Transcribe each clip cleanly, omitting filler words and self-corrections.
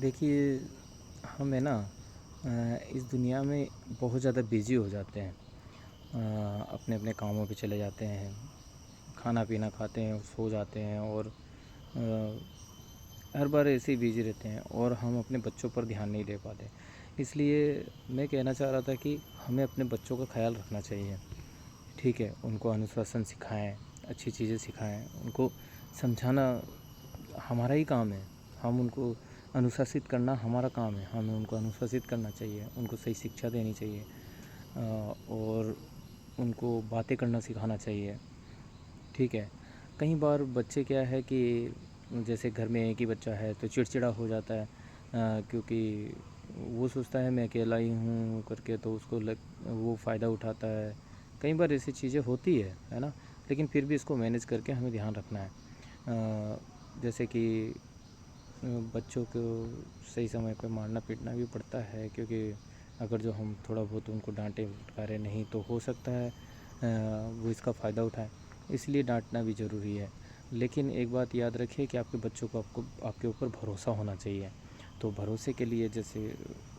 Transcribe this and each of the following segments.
देखिए, हम है ना इस दुनिया में बहुत ज़्यादा बिज़ी हो जाते हैं। अपने अपने कामों पे चले जाते हैं, खाना पीना खाते हैं, सो जाते हैं और हर बार ऐसे ही बिज़ी रहते हैं और हम अपने बच्चों पर ध्यान नहीं दे पाते। इसलिए मैं कहना चाह रहा था कि हमें अपने बच्चों का ख़्याल रखना चाहिए। ठीक है, उनको अनुशासन सिखाएँ, अच्छी चीज़ें सिखाएँ, उनको समझाना हमारा ही काम है। हम उनको अनुशासित करना हमारा काम है। हमें उनको अनुशासित करना चाहिए, उनको सही शिक्षा देनी चाहिए और उनको बातें करना सिखाना चाहिए। ठीक है, कई बार बच्चे क्या है कि जैसे घर में एक ही बच्चा है तो चिड़चिड़ा हो जाता है, क्योंकि वो सोचता है मैं अकेला ही हूँ करके, तो उसको वो फ़ायदा उठाता है। कई बार ऐसी चीज़ें होती है ना। लेकिन फिर भी इसको मैनेज करके हमें ध्यान रखना है। जैसे कि बच्चों को सही समय पे मारना पीटना भी पड़ता है, क्योंकि अगर जो हम थोड़ा बहुत उनको डांटे फटकारे नहीं तो हो सकता है वो इसका फ़ायदा उठाएं। इसलिए डांटना भी ज़रूरी है। लेकिन एक बात याद रखिए कि आपके बच्चों को आपके ऊपर भरोसा होना चाहिए। तो भरोसे के लिए जैसे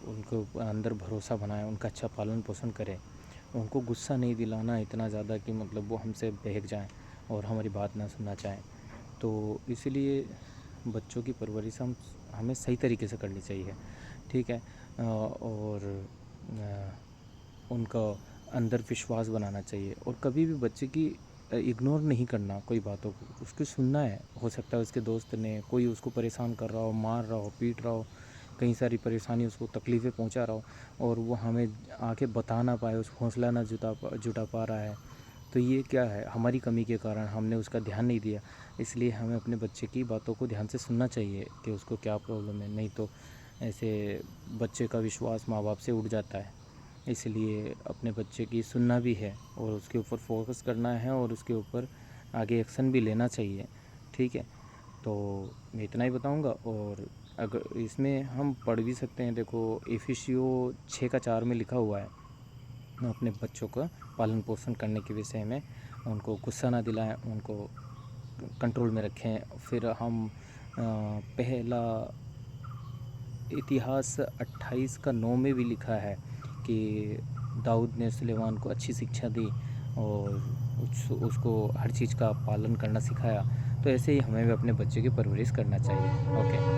उनको अंदर भरोसा बनाएं, उनका अच्छा पालन पोषण करें, उनको गुस्सा नहीं दिलाना इतना ज़्यादा कि मतलब वो हमसे बहक जाएं और हमारी बात ना सुनना चाहें। तो इसीलिए बच्चों की परवरिश हमें सही तरीके से करनी चाहिए। ठीक है, और उनका अंदर विश्वास बनाना चाहिए और कभी भी बच्चे की इग्नोर नहीं करना कोई बातों को, उसकी सुनना है। हो सकता है उसके दोस्त ने कोई उसको परेशान कर रहा हो, मार रहा हो, पीट रहा हो, कई सारी परेशानी उसको तकलीफ़ें पहुंचा रहा हो और वो हमें आके बता ना पाए, उस हौसला ना जुटा पा रहा है। तो ये क्या है, हमारी कमी के कारण हमने उसका ध्यान नहीं दिया। इसलिए हमें अपने बच्चे की बातों को ध्यान से सुनना चाहिए कि उसको क्या प्रॉब्लम है। नहीं तो ऐसे बच्चे का विश्वास माँ बाप से उठ जाता है। इसलिए अपने बच्चे की सुनना भी है और उसके ऊपर फोकस करना है और उसके ऊपर आगे एक्शन भी लेना चाहिए। ठीक है, तो मैं इतना ही बताऊंगा। और अगर इसमें हम पढ़ भी सकते हैं, देखो एफिशियो 6:4 में लिखा हुआ है, अपने बच्चों का पालन पोषण करने के विषय में। उनको गुस्सा ना दिलाएं, उनको कंट्रोल में रखें। फिर हम पहला इतिहास 28:9 में भी लिखा है कि दाऊद ने सुलेमान को अच्छी शिक्षा दी और उसको हर चीज़ का पालन करना सिखाया। तो ऐसे ही हमें भी अपने बच्चे की परवरिश करना चाहिए। ओके।